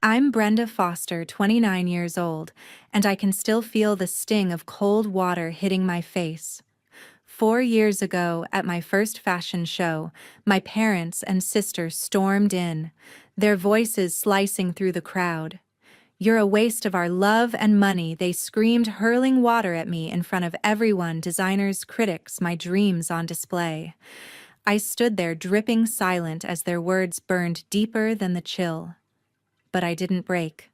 I'm Brenda Foster, 29 years old, and I can still feel the sting of cold water hitting my face. 4 years ago, at my first fashion show, my parents and sister stormed in, their voices slicing through the crowd. "You're a waste of our love and money," they screamed, hurling water at me in front of everyone, designers, critics, my dreams on display. I stood there dripping silent as their words burned deeper than the chill. But I didn't break.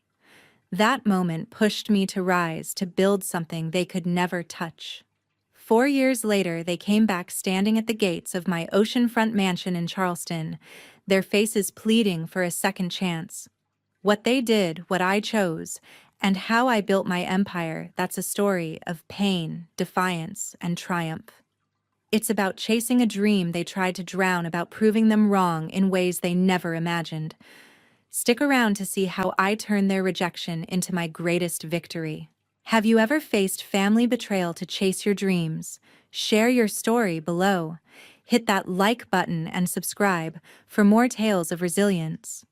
That moment pushed me to rise, to build something they could never touch. 4 years later, they came back standing at the gates of my oceanfront mansion in Charleston, their faces pleading for a second chance. What they did, what I chose, and how I built my empire, that's a story of pain, defiance, and triumph. It's about chasing a dream they tried to drown, about proving them wrong in ways they never imagined. Stick around to see how I turn their rejection into my greatest victory. Have you ever faced family betrayal to chase your dreams? Share your story below. Hit that like button and subscribe for more tales of resilience.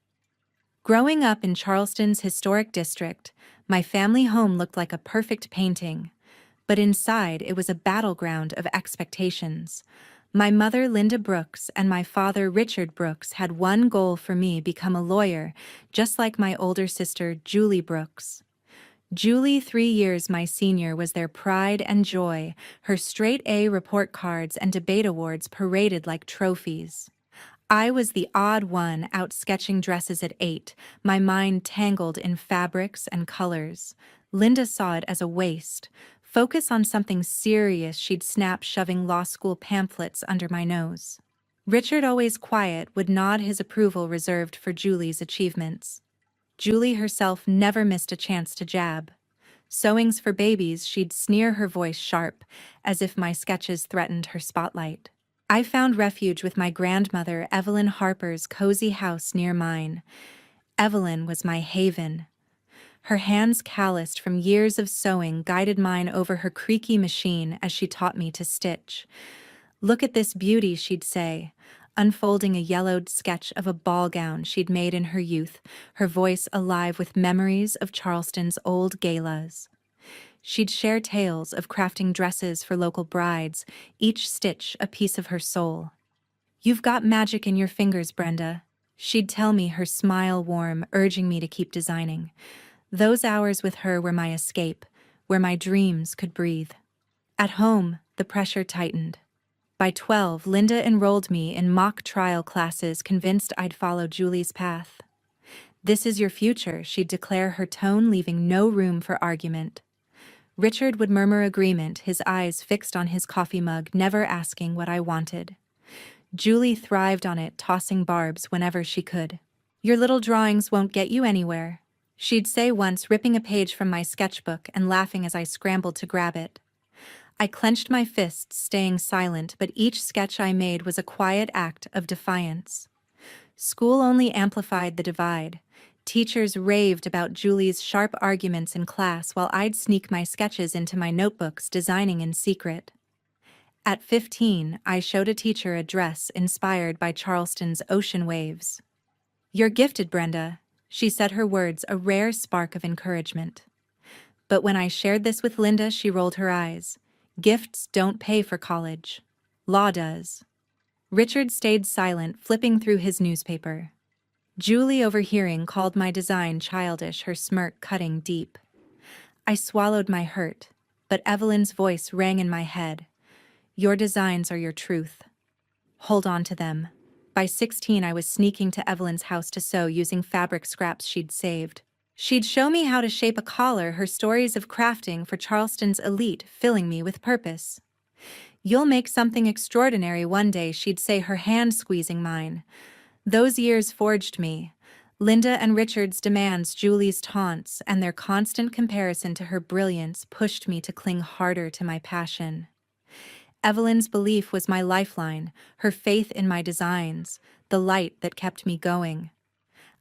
Growing up in Charleston's historic district, my family home looked like a perfect painting. But inside, it was a battleground of expectations. My mother, Linda Brooks, and my father, Richard Brooks, had one goal for me: become a lawyer, just like my older sister, Julie Brooks. Julie, 3 years my senior, was their pride and joy, her straight-A report cards and debate awards paraded like trophies. I was the odd one out sketching dresses at 8, my mind tangled in fabrics and colors. Linda saw it as a waste. "Focus on something serious," she'd snap, shoving law school pamphlets under my nose. Richard, always quiet, would nod his approval reserved for Julie's achievements. Julie herself never missed a chance to jab. "Sewings for babies," she'd sneer, her voice sharp, as if my sketches threatened her spotlight. I found refuge with my grandmother, Evelyn Harper's cozy house near mine. Evelyn was my haven. Her hands, calloused from years of sewing, guided mine over her creaky machine as she taught me to stitch. "Look at this beauty," she'd say, unfolding a yellowed sketch of a ball gown she'd made in her youth, her voice alive with memories of Charleston's old galas. She'd share tales of crafting dresses for local brides, each stitch a piece of her soul. "You've got magic in your fingers, Brenda," she'd tell me, her smile warm, urging me to keep designing. Those hours with her were my escape, where my dreams could breathe. At home, the pressure tightened. By 12, Linda enrolled me in mock trial classes, convinced I'd follow Julie's path. "This is your future," she'd declare, her tone leaving no room for argument. Richard would murmur agreement, his eyes fixed on his coffee mug, never asking what I wanted. Julie thrived on it, tossing barbs whenever she could. "Your little drawings won't get you anywhere," she'd say once, ripping a page from my sketchbook and laughing as I scrambled to grab it. I clenched my fists, staying silent, but each sketch I made was a quiet act of defiance. School only amplified the divide. Teachers raved about Julie's sharp arguments in class while I'd sneak my sketches into my notebooks, designing in secret. At 15, I showed a teacher a dress inspired by Charleston's ocean waves. "You're gifted, Brenda," she said, her words a rare spark of encouragement. But when I shared this with Linda, she rolled her eyes. "Gifts don't pay for college. Law does." Richard stayed silent, flipping through his newspaper. Julie, overhearing, called my design childish, her smirk cutting deep. I swallowed my hurt, but Evelyn's voice rang in my head. "Your designs are your truth. Hold on to them." By 16, I was sneaking to Evelyn's house to sew, using fabric scraps she'd saved. She'd show me how to shape a collar, her stories of crafting for Charleston's elite filling me with purpose. "You'll make something extraordinary one day," she'd say, her hand squeezing mine. Those years forged me. Linda and Richard's demands, Julie's taunts, and their constant comparison to her brilliance pushed me to cling harder to my passion. Evelyn's belief was my lifeline, her faith in my designs, the light that kept me going.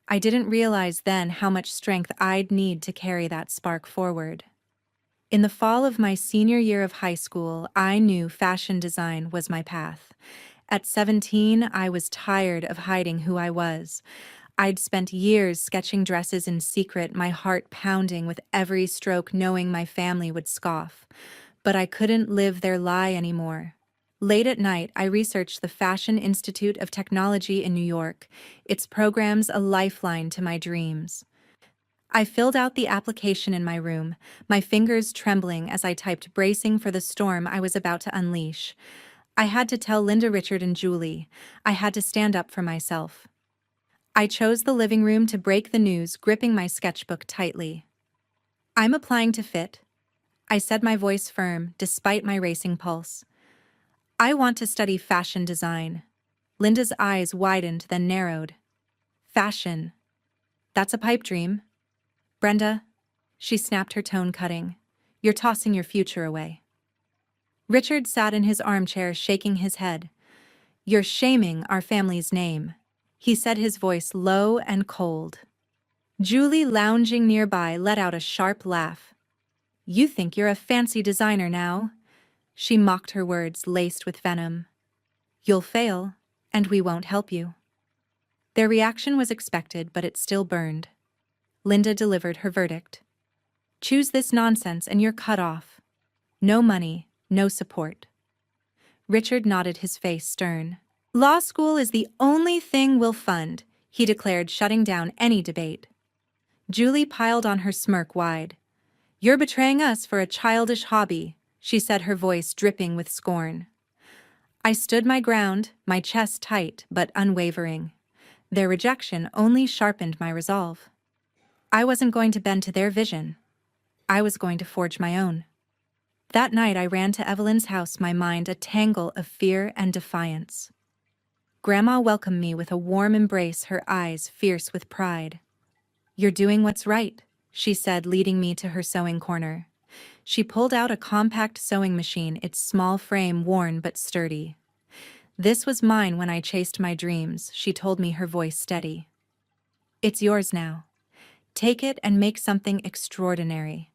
I didn't realize then how much strength I'd need to carry that spark forward. In the fall of my senior year of high school, I knew fashion design was my path. At 17, I was tired of hiding who I was. I'd spent years sketching dresses in secret, my heart pounding with every stroke, knowing my family would scoff. But I couldn't live their lie anymore. Late at night, I researched the Fashion Institute of Technology in New York, its programs a lifeline to my dreams. I filled out the application in my room, my fingers trembling as I typed, bracing for the storm I was about to unleash. I had to tell Linda, Richard, and Julie. I had to stand up for myself. I chose the living room to break the news, gripping my sketchbook tightly. "I'm applying to FIT," I said, my voice firm, despite my racing pulse. "I want to study fashion design." Linda's eyes widened, then narrowed. "Fashion? That's a pipe dream." "Brenda," she snapped, her tone cutting, "you're tossing your future away." Richard sat in his armchair, shaking his head. "You're shaming our family's name," he said, his voice low and cold. Julie, lounging nearby, let out a sharp laugh. "You think you're a fancy designer now?" She mocked, her words laced with venom. "You'll fail, and we won't help you." Their reaction was expected, but it still burned. Linda delivered her verdict. "Choose this nonsense and you're cut off. No money, no support." Richard nodded, his face stern. "Law school is the only thing we'll fund," he declared, shutting down any debate. Julie piled on, her smirk wide. "You're betraying us for a childish hobby," she said, her voice dripping with scorn. I stood my ground, my chest tight but unwavering. Their rejection only sharpened my resolve. I wasn't going to bend to their vision. I was going to forge my own. That night I ran to Evelyn's house, my mind a tangle of fear and defiance. Grandma welcomed me with a warm embrace, her eyes fierce with pride. "You're doing what's right," she said, leading me to her sewing corner. She pulled out a compact sewing machine, its small frame worn but sturdy. "This was mine when I chased my dreams," she told me, her voice steady. "It's yours now. Take it and make something extraordinary."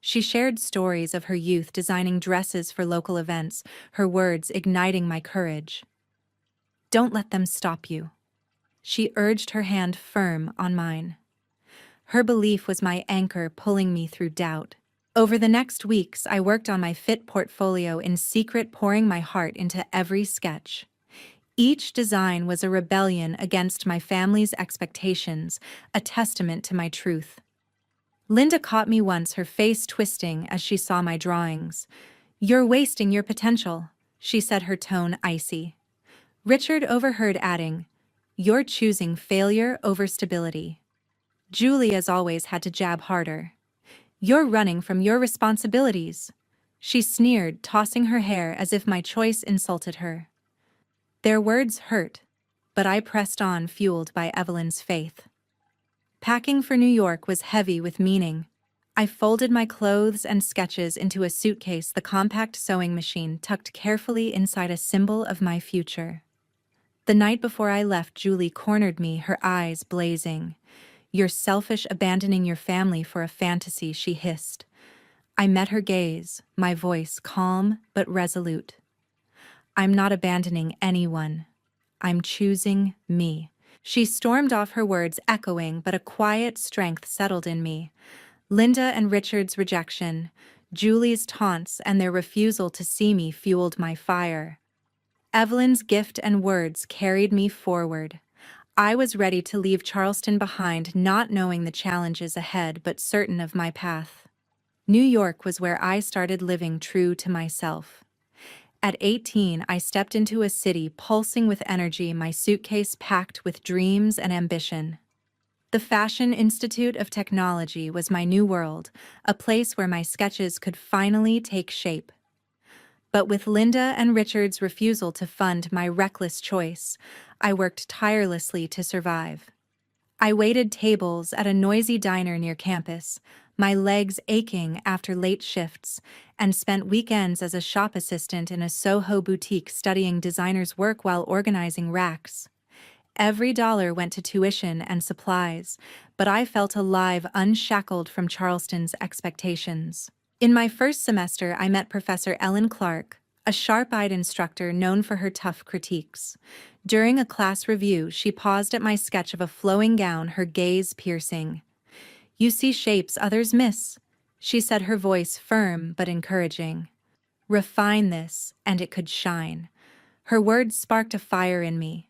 She shared stories of her youth designing dresses for local events, her words igniting my courage. "Don't let them stop you." She urged, her hand firm on mine. Her belief was my anchor, pulling me through doubt. Over the next weeks, I worked on my FIT portfolio in secret, pouring my heart into every sketch. Each design was a rebellion against my family's expectations, a testament to my truth. Linda caught me once, her face twisting as she saw my drawings. "You're wasting your potential," she said, her tone icy. Richard overheard, adding, "You're choosing failure over stability." Julie, as always, had to jab harder. "You're running from your responsibilities." She sneered, tossing her hair as if my choice insulted her. Their words hurt, but I pressed on, fueled by Evelyn's faith. Packing for New York was heavy with meaning. I folded my clothes and sketches into a suitcase, the compact sewing machine tucked carefully inside, a symbol of my future. The night before I left, Julie cornered me, her eyes blazing. "You're selfish, abandoning your family for a fantasy," she hissed. I met her gaze, my voice calm but resolute. "I'm not abandoning anyone. I'm choosing me." She stormed off, her words echoing, but a quiet strength settled in me. Linda and Richard's rejection, Julie's taunts, and their refusal to see me fueled my fire. Evelyn's gift and words carried me forward. I was ready to leave Charleston behind, not knowing the challenges ahead but certain of my path. New York was where I started living true to myself. At 18, I stepped into a city pulsing with energy, my suitcase packed with dreams and ambition. The Fashion Institute of Technology was my new world, a place where my sketches could finally take shape. But with Linda and Richard's refusal to fund my reckless choice, I worked tirelessly to survive. I waited tables at a noisy diner near campus, my legs aching after late shifts, and spent weekends as a shop assistant in a Soho boutique, studying designers' work while organizing racks. Every dollar went to tuition and supplies, but I felt alive, unshackled from Charleston's expectations. In my first semester, I met Professor Ellen Clark, a sharp-eyed instructor known for her tough critiques. During a class review, she paused at my sketch of a flowing gown, her gaze piercing. "You see shapes others miss," she said, her voice firm but encouraging. "Refine this, and it could shine." Her words sparked a fire in me.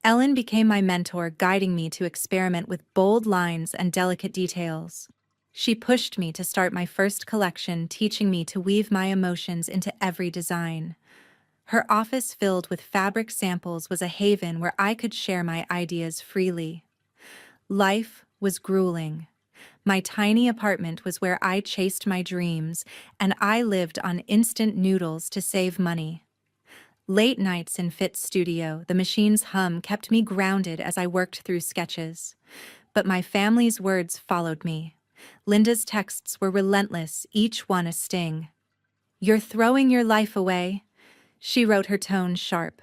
Ellen became my mentor, guiding me to experiment with bold lines and delicate details. She pushed me to start my first collection, teaching me to weave my emotions into every design. Her office, filled with fabric samples, was a haven where I could share my ideas freely. Life was grueling. My tiny apartment was where I chased my dreams, and I lived on instant noodles to save money. Late nights in Fit's studio, the machine's hum kept me grounded as I worked through sketches. But my family's words followed me. Linda's texts were relentless, each one a sting. "You're throwing your life away," she wrote, her tone sharp.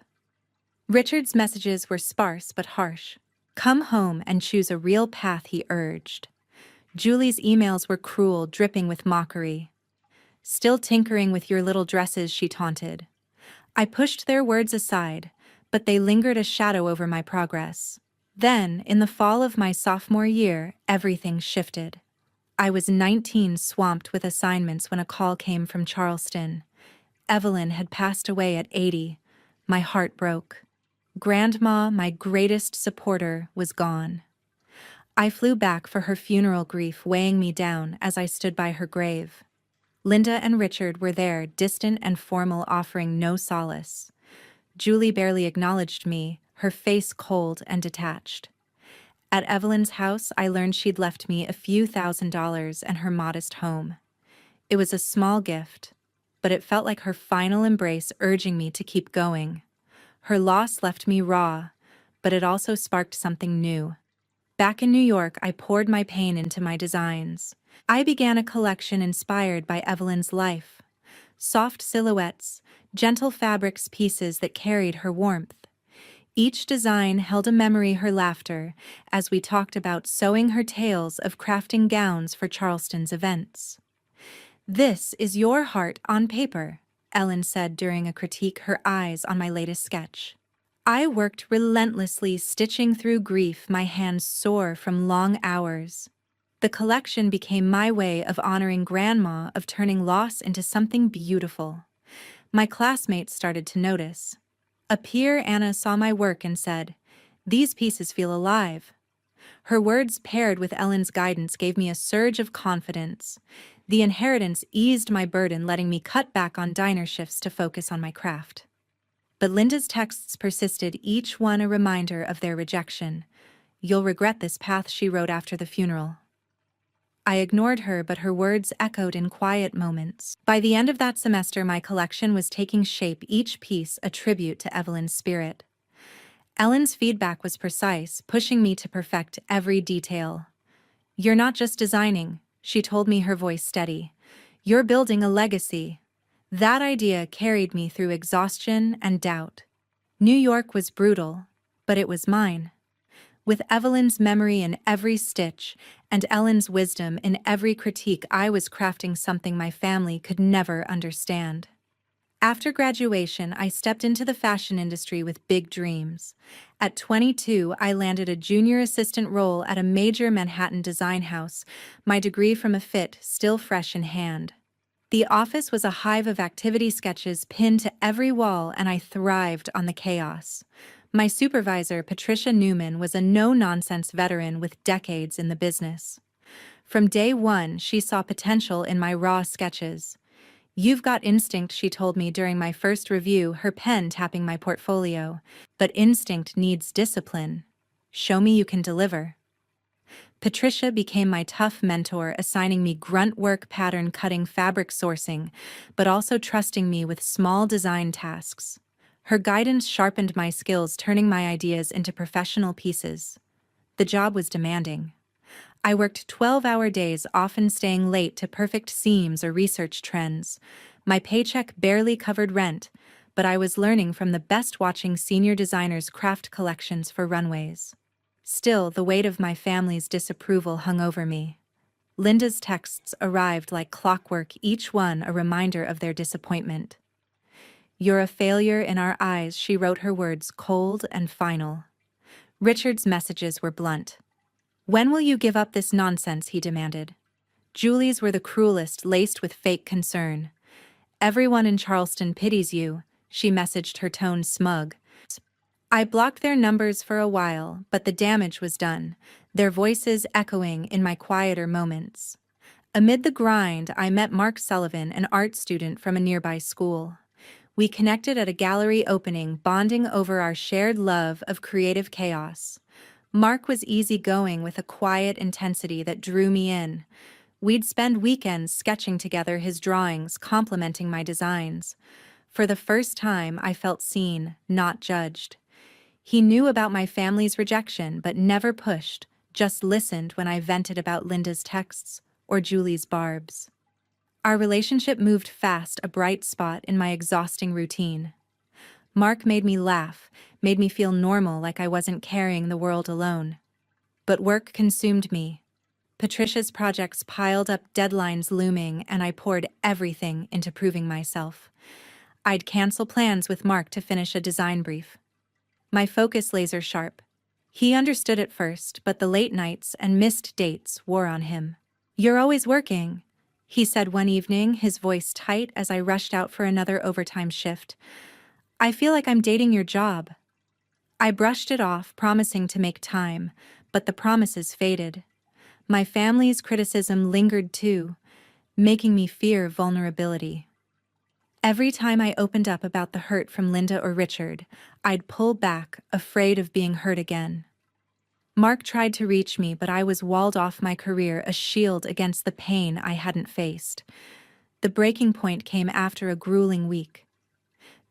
Richard's messages were sparse but harsh. "Come home and choose a real path," he urged. Julie's emails were cruel, dripping with mockery. "Still tinkering with your little dresses," she taunted. I pushed their words aside, but they lingered, a shadow over my progress. Then, in the fall of my sophomore year, everything shifted. I was 19, swamped with assignments, when a call came from Charleston. Evelyn had passed away at 80. My heart broke. Grandma, my greatest supporter, was gone. I flew back for her funeral, grief weighing me down as I stood by her grave. Linda and Richard were there, distant and formal, offering no solace. Julie barely acknowledged me, her face cold and detached. At Evelyn's house, I learned she'd left me a few $1,000s and her modest home. It was a small gift, but it felt like her final embrace, urging me to keep going. Her loss left me raw, but it also sparked something new. Back in New York, I poured my pain into my designs. I began a collection inspired by Evelyn's life. Soft silhouettes, gentle fabrics, pieces that carried her warmth. Each design held a memory, her laughter, as we talked about sewing, her tales of crafting gowns for Charleston's events. "This is your heart on paper," Ellen said during a critique, her eyes on my latest sketch. I worked relentlessly, stitching through grief, my hands sore from long hours. The collection became my way of honoring Grandma, of turning loss into something beautiful. My classmates started to notice. A peer, Anna, saw my work and said, "These pieces feel alive." Her words, paired with Ellen's guidance, gave me a surge of confidence. The inheritance eased my burden, letting me cut back on diner shifts to focus on my craft. But Linda's texts persisted, each one a reminder of their rejection. "You'll regret this path," she wrote after the funeral. I ignored her, but her words echoed in quiet moments. By the end of that semester, my collection was taking shape, each piece a tribute to Evelyn's spirit. Ellen's feedback was precise, pushing me to perfect every detail. "You're not just designing," she told me, her voice steady. "You're building a legacy." That idea carried me through exhaustion and doubt. New York was brutal, but it was mine. With Evelyn's memory in every stitch and Ellen's wisdom in every critique, I was crafting something my family could never understand. After graduation, I stepped into the fashion industry with big dreams. At 22, I landed a junior assistant role at a major Manhattan design house, my degree from a Fit still fresh in hand. The office was a hive of activity sketches pinned to every wall, and I thrived on the chaos. My supervisor, Patricia Newman, was a no-nonsense veteran with decades in the business. From day one, she saw potential in my raw sketches. "You've got instinct," she told me during my first review, her pen tapping my portfolio. "But instinct needs discipline. Show me you can deliver." Patricia became my tough mentor, assigning me grunt work, pattern cutting, fabric sourcing, but also trusting me with small design tasks. Her guidance sharpened my skills, turning my ideas into professional pieces. The job was demanding. I worked 12-hour days, often staying late to perfect seams or research trends. My paycheck barely covered rent, but I was learning from the best, watching senior designers craft collections for runways. Still, the weight of my family's disapproval hung over me. Linda's texts arrived like clockwork, each one a reminder of their disappointment. "You're a failure in our eyes," she wrote her words cold and final. Richard's messages were blunt. "When will you give up this nonsense?" he demanded. Julie's were the cruelest, laced with fake concern. "Everyone in Charleston pities you," she messaged, her tone smug. I blocked their numbers for a while, but the damage was done, their voices echoing in my quieter moments. Amid the grind, I met Mark Sullivan, an art student from a nearby school. We connected at a gallery opening, bonding over our shared love of creative chaos. Mark was easygoing with a quiet intensity that drew me in. We'd spend weekends sketching together, his drawings complementing my designs. For the first time, I felt seen, not judged. He knew about my family's rejection but never pushed, just listened when I vented about Linda's texts or Julie's barbs. Our relationship moved fast, a bright spot in my exhausting routine. Mark made me laugh, made me feel normal, like I wasn't carrying the world alone. But work consumed me. Patricia's projects piled up, deadlines looming, and I poured everything into proving myself. I'd cancel plans with Mark to finish a design brief. My focus laser sharp. He understood at first, but the late nights and missed dates wore on him. "You're always working," he said one evening, his voice tight as I rushed out for another overtime shift. "I feel like I'm dating your job." I brushed it off, promising to make time, but the promises faded. My family's criticism lingered too, making me fear vulnerability. Every time I opened up about the hurt from Linda or Richard, I'd pull back, afraid of being hurt again. Mark tried to reach me, but I was walled off, my career a shield against the pain I hadn't faced. The breaking point came after a grueling week.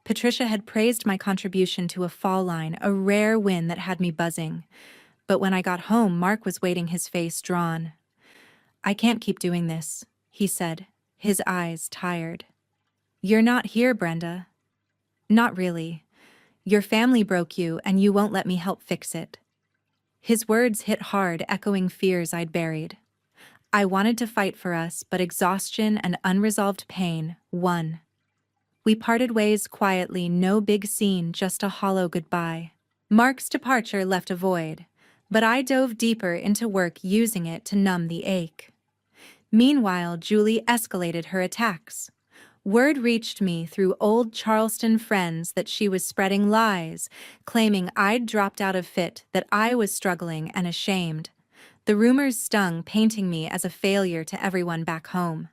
Patricia had praised my contribution to a fall line, a rare win that had me buzzing. But when I got home, Mark was waiting, his face drawn. "I can't keep doing this," he said, his eyes tired. "You're not here, Brenda." "Not really. Your family broke you, and you won't let me help fix it." His words hit hard, echoing fears I'd buried. I wanted to fight for us, but exhaustion and unresolved pain won. We parted ways quietly, no big scene, just a hollow goodbye. Mark's departure left a void, but I dove deeper into work, using it to numb the ache. Meanwhile, Julie escalated her attacks. Word reached me through old Charleston friends that she was spreading lies, claiming I'd dropped out of fit, that I was struggling and ashamed. The rumors stung, painting me as a failure to everyone back home.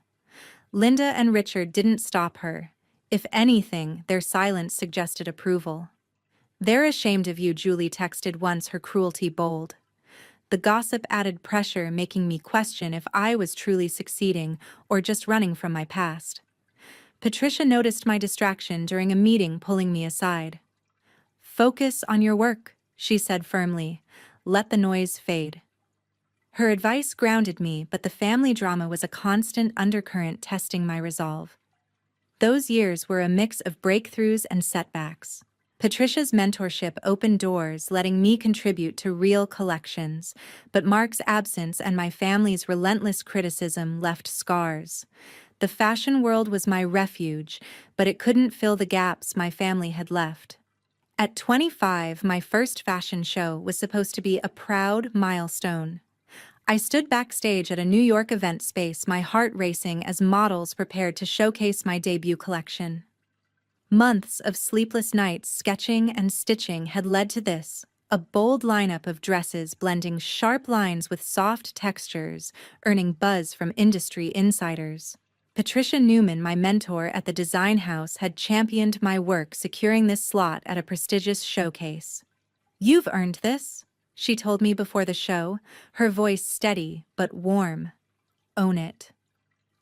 Linda and Richard didn't stop her. If anything, their silence suggested approval. "They're ashamed of you," Julie texted once, her cruelty bold. The gossip added pressure, making me question if I was truly succeeding or just running from my past. Patricia noticed my distraction during a meeting, pulling me aside. "Focus on your work," she said firmly. "Let the noise fade." Her advice grounded me, but the family drama was a constant undercurrent, testing my resolve. Those years were a mix of breakthroughs and setbacks. Patricia's mentorship opened doors, letting me contribute to real collections, but Mark's absence and my family's relentless criticism left scars. The fashion world was my refuge, but it couldn't fill the gaps my family had left. At 25, my first fashion show was supposed to be a proud milestone. I stood backstage at a New York event space, my heart racing as models prepared to showcase my debut collection. Months of sleepless nights sketching and stitching had led to this, a bold lineup of dresses blending sharp lines with soft textures, earning buzz from industry insiders. Patricia Newman, my mentor at the design house, had championed my work, securing this slot at a prestigious showcase. "You've earned this," she told me before the show, her voice steady but warm. "Own it."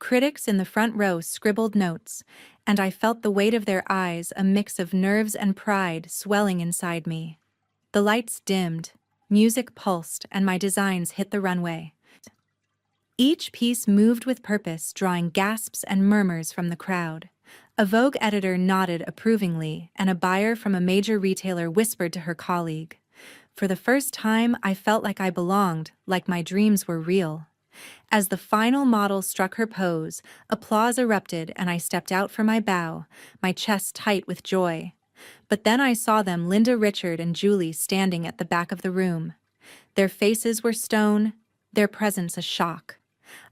Critics in the front row scribbled notes, and I felt the weight of their eyes, a mix of nerves and pride swelling inside me. The lights dimmed, music pulsed, and my designs hit the runway. Each piece moved with purpose, drawing gasps and murmurs from the crowd. A Vogue editor nodded approvingly, and a buyer from a major retailer whispered to her colleague. For the first time, I felt like I belonged, like my dreams were real. As the final model struck her pose, applause erupted and I stepped out for my bow, my chest tight with joy. But then I saw them, Linda, Richard, and Julie, standing at the back of the room. Their faces were stone, their presence a shock.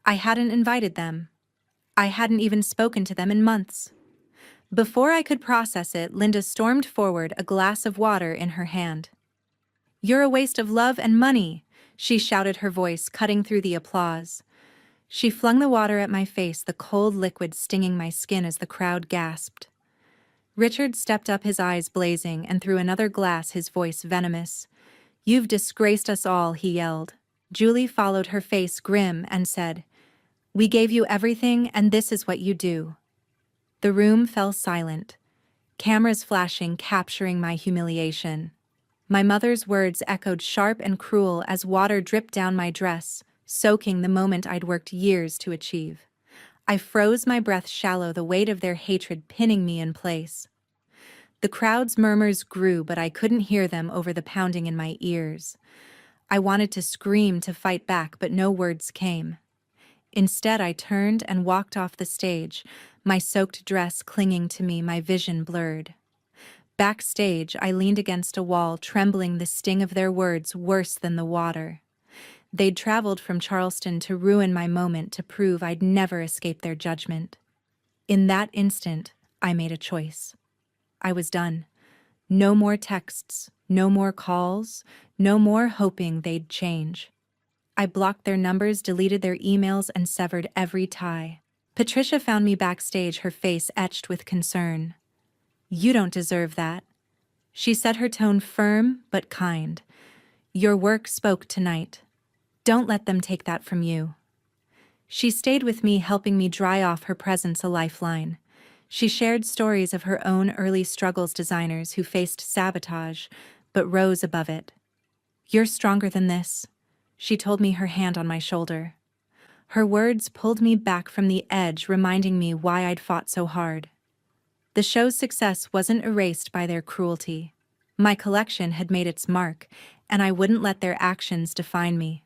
I hadn't invited them. I hadn't even spoken to them in months. Before I could process it, Linda stormed forward, a glass of water in her hand. "You're a waste of love and money," she shouted, her voice cutting through the applause. She flung the water at my face, the cold liquid stinging my skin as the crowd gasped. Richard stepped up, his eyes blazing, and threw another glass, his voice venomous. "You've disgraced us all," he yelled. Julie followed, her face grim, and said, "We gave you everything, and this is what you do." The room fell silent, cameras flashing, capturing my humiliation. My mother's words echoed sharp and cruel as water dripped down my dress, soaking the moment I'd worked years to achieve. I froze, my breath shallow, the weight of their hatred pinning me in place. The crowd's murmurs grew, but I couldn't hear them over the pounding in my ears. I wanted to scream, to fight back, but no words came. Instead, I turned and walked off the stage, my soaked dress clinging to me, my vision blurred. Backstage, I leaned against a wall, trembling, the sting of their words worse than the water. They'd traveled from Charleston to ruin my moment, to prove I'd never escape their judgment. In that instant, I made a choice. I was done. No more texts, no more calls, no more hoping they'd change. I blocked their numbers, deleted their emails, and severed every tie. Patricia found me backstage, her face etched with concern. "You don't deserve that." She said, her tone firm but kind. "Your work spoke tonight. Don't let them take that from you." She stayed with me, helping me dry off, her presence a lifeline. She shared stories of her own early struggles, designers who faced sabotage but rose above it. "You're stronger than this," she told me, her hand on my shoulder. Her words pulled me back from the edge, reminding me why I'd fought so hard. The show's success wasn't erased by their cruelty. My collection had made its mark, and I wouldn't let their actions define me.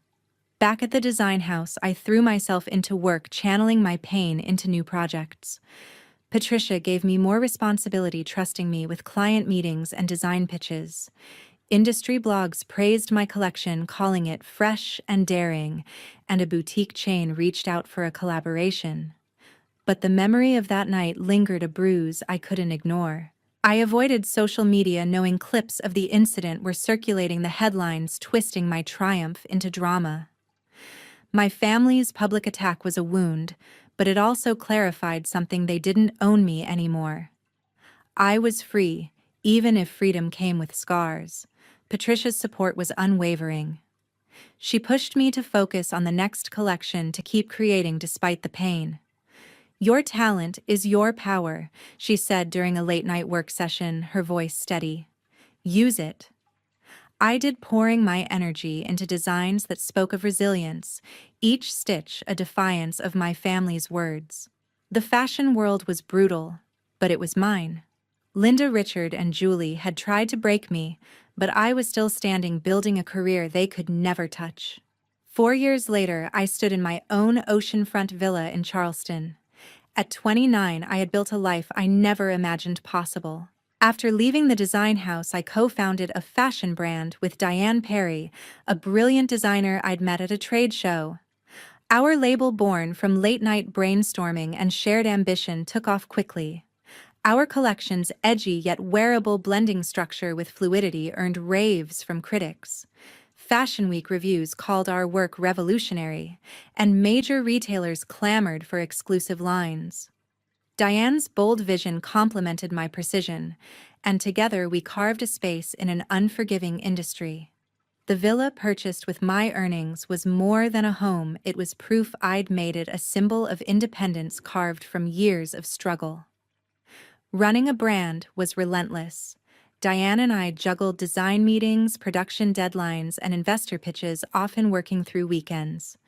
Back at the design house, I threw myself into work, channeling my pain into new projects. Patricia gave me more responsibility, trusting me with client meetings and design pitches. Industry blogs praised my collection, calling it fresh and daring, and a boutique chain reached out for a collaboration. But the memory of that night lingered, a bruise I couldn't ignore. I avoided social media, knowing clips of the incident were circulating, the headlines twisting my triumph into drama. My family's public attack was a wound, but it also clarified something: they didn't own me anymore. I was free, even if freedom came with scars. Patricia's support was unwavering. She pushed me to focus on the next collection, to keep creating despite the pain. "Your talent is your power," she said during a late-night work session, her voice steady. "Use it." I did, pouring my energy into designs that spoke of resilience, each stitch a defiance of my family's words. The fashion world was brutal, but it was mine. Linda, Richard, and Julie had tried to break me, but I was still standing, building a career they could never touch. 4 years later, I stood in my own oceanfront villa in Charleston. At 29, I had built a life I never imagined possible. After leaving the design house, I co-founded a fashion brand with Diane Perry, a brilliant designer I'd met at a trade show. Our label, born from late-night brainstorming and shared ambition, took off quickly. Our collection's edgy yet wearable blending structure with fluidity earned raves from critics. Fashion Week reviews called our work revolutionary, and major retailers clamored for exclusive lines. Diane's bold vision complemented my precision, and together we carved a space in an unforgiving industry. The villa, purchased with my earnings, was more than a home. It was proof I'd made it, a symbol of independence carved from years of struggle. Running a brand was relentless. Diane and I juggled design meetings, production deadlines, and investor pitches, often working through weekends.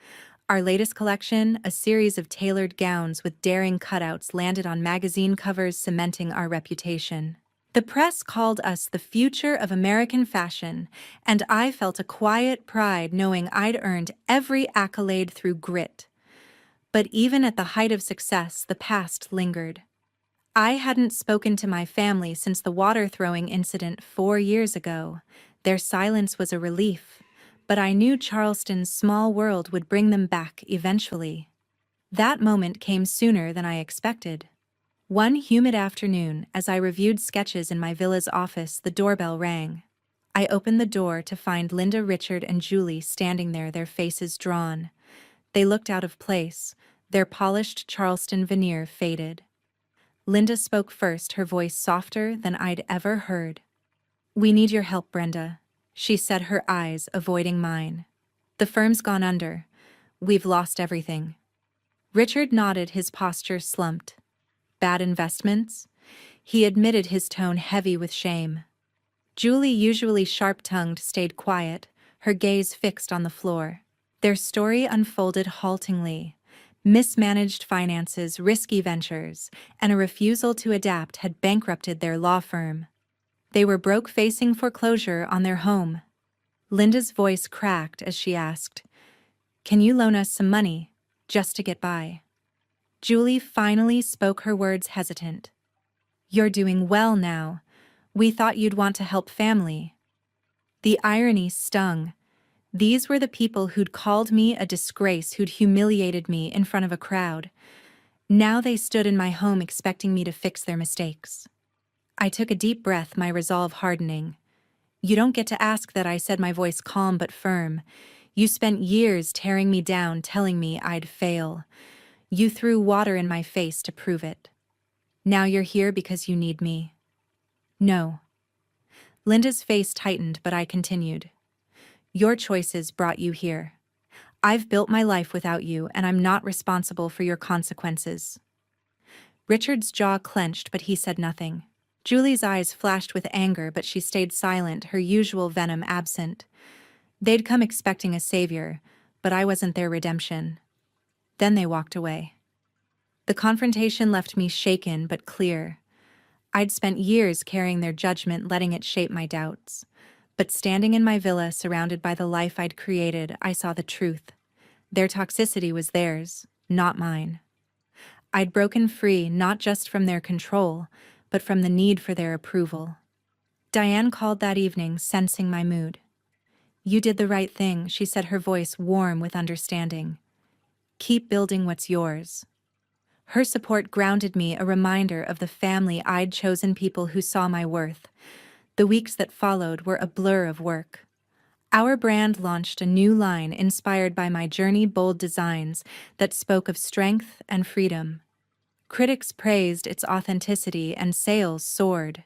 Our latest collection, a series of tailored gowns with daring cutouts, landed on magazine covers, cementing our reputation. The press called us the future of American fashion, and I felt a quiet pride knowing I'd earned every accolade through grit. But even at the height of success, the past lingered. I hadn't spoken to my family since the water throwing incident 4 years ago. Their silence was a relief, but I knew Charleston's small world would bring them back eventually. That moment came sooner than I expected. One humid afternoon, as I reviewed sketches in my villa's office, the doorbell rang. I opened the door to find Linda, Richard, and Julie standing there, their faces drawn. They looked out of place, their polished Charleston veneer faded. Linda spoke first, her voice softer than I'd ever heard. "We need your help, Brenda," she said, her eyes avoiding mine. "The firm's gone under. We've lost everything." Richard nodded, his posture slumped. "Bad investments?" He admitted, his tone heavy with shame. Julie, usually sharp-tongued, stayed quiet, her gaze fixed on the floor. Their story unfolded haltingly. Mismanaged finances, risky ventures, and a refusal to adapt had bankrupted their law firm. They were broke, facing foreclosure on their home. Linda's voice cracked as she asked, "Can you loan us some money, just to get by?" Julie finally spoke, her words hesitant. "You're doing well now. We thought you'd want to help family." The irony stung. These were the people who'd called me a disgrace, who'd humiliated me in front of a crowd. Now they stood in my home expecting me to fix their mistakes. I took a deep breath, my resolve hardening. "You don't get to ask that," I said, my voice calm but firm. "You spent years tearing me down, telling me I'd fail. You threw water in my face to prove it. Now you're here because you need me." "No." Linda's face tightened, but I continued. "Your choices brought you here. I've built my life without you, and I'm not responsible for your consequences." Richard's jaw clenched, but he said nothing. Julie's eyes flashed with anger, but she stayed silent, her usual venom absent. They'd come expecting a savior, but I wasn't their redemption. Then they walked away. The confrontation left me shaken but clear. I'd spent years carrying their judgment, letting it shape my doubts. But standing in my villa, surrounded by the life I'd created, I saw the truth. Their toxicity was theirs, not mine. I'd broken free not just from their control, but from the need for their approval. Diane called that evening, sensing my mood. "You did the right thing," she said, her voice warm with understanding. "Keep building what's yours." Her support grounded me, a reminder of the family I'd chosen, people who saw my worth. The weeks that followed were a blur of work. Our brand launched a new line inspired by my journey, bold designs that spoke of strength and freedom. Critics praised its authenticity and sales soared.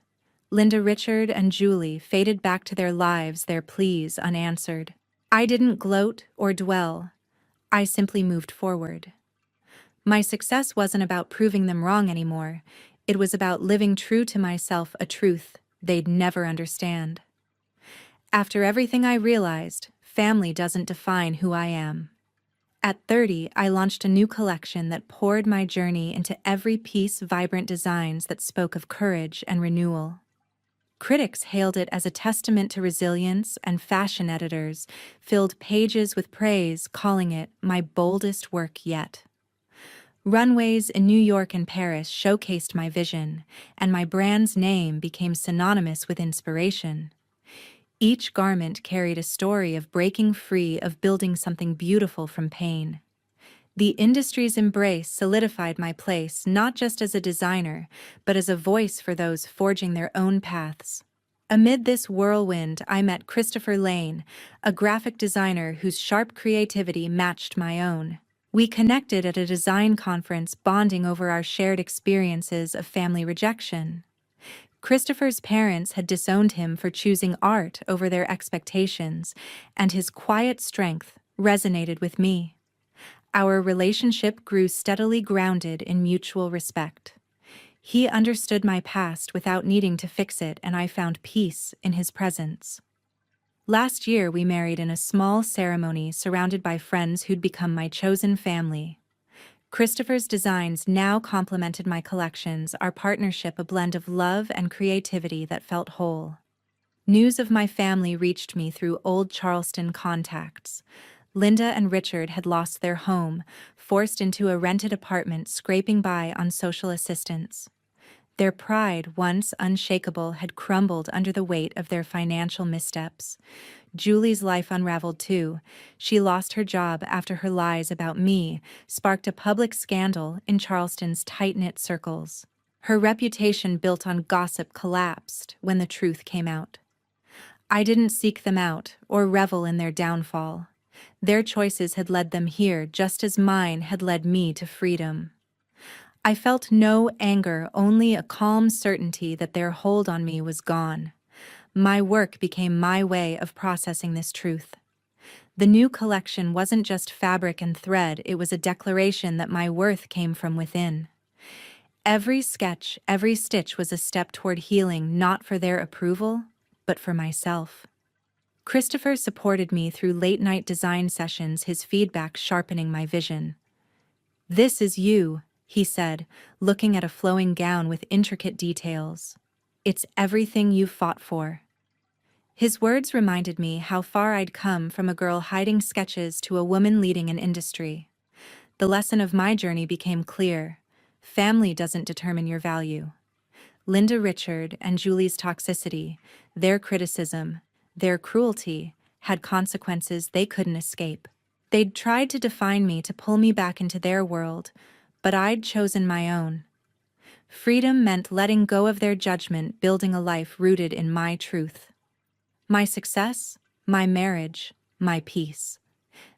Linda, Richard, and Julie faded back to their lives, their pleas unanswered. I didn't gloat or dwell. I simply moved forward. My success wasn't about proving them wrong anymore. It was about living true to myself, a truth they'd never understand. After everything I realized, family doesn't define who I am. At 30, I launched a new collection that poured my journey into every piece, vibrant designs that spoke of courage and renewal. Critics hailed it as a testament to resilience, and fashion editors filled pages with praise, calling it my boldest work yet. Runways in New York and Paris showcased my vision, and my brand's name became synonymous with inspiration. Each garment carried a story of breaking free, of building something beautiful from pain. The industry's embrace solidified my place, not just as a designer, but as a voice for those forging their own paths. Amid this whirlwind, I met Christopher Lane, a graphic designer whose sharp creativity matched my own. We connected at a design conference, bonding over our shared experiences of family rejection. Christopher's parents had disowned him for choosing art over their expectations, and his quiet strength resonated with me. Our relationship grew steadily, grounded in mutual respect. He understood my past without needing to fix it, and I found peace in his presence. Last year, we married in a small ceremony surrounded by friends who'd become my chosen family. Christopher's designs now complemented my collections, our partnership a blend of love and creativity that felt whole. News of my family reached me through old Charleston contacts. Linda and Richard had lost their home, forced into a rented apartment, scraping by on social assistance. Their pride, once unshakable, had crumbled under the weight of their financial missteps. Julie's life unraveled too. She lost her job after her lies about me sparked a public scandal in Charleston's tight-knit circles. Her reputation built on gossip collapsed when the truth came out. I didn't seek them out or revel in their downfall. Their choices had led them here just as mine had led me to freedom. I felt no anger, only a calm certainty that their hold on me was gone. My work became my way of processing this truth. The new collection wasn't just fabric and thread, it was a declaration that my worth came from within. Every sketch, every stitch was a step toward healing, not for their approval, but for myself. Christopher supported me through late-night design sessions, his feedback sharpening my vision. "This is you," he said, looking at a flowing gown with intricate details. "It's everything you've fought for." His words reminded me how far I'd come, from a girl hiding sketches to a woman leading an industry. The lesson of my journey became clear. Family doesn't determine your value. Linda, Richard, and Julie's toxicity, their criticism, their cruelty, had consequences they couldn't escape. They'd tried to define me, to pull me back into their world, but I'd chosen my own. Freedom meant letting go of their judgment, building a life rooted in my truth. My success, my marriage, my peace.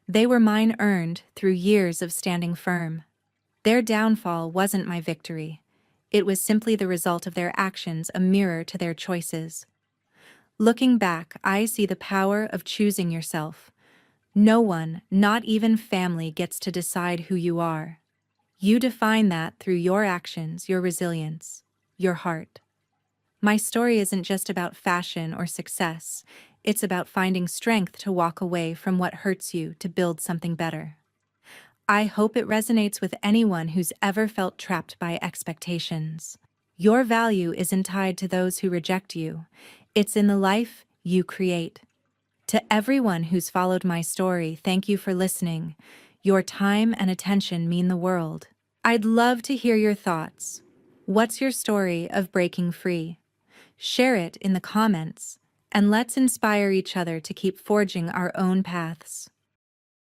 They were mine, earned through years of standing firm. Their downfall wasn't my victory. It was simply the result of their actions, a mirror to their choices. Looking back, I see the power of choosing yourself. No one, not even family, gets to decide who you are. You define that through your actions, your resilience, your heart. My story isn't just about fashion or success. It's about finding strength to walk away from what hurts you to build something better. I hope it resonates with anyone who's ever felt trapped by expectations. Your value isn't tied to those who reject you. It's in the life you create. To everyone who's followed my story, thank you for listening. Your time and attention mean the world. I'd love to hear your thoughts. What's your story of breaking free? Share it in the comments, and let's inspire each other to keep forging our own paths.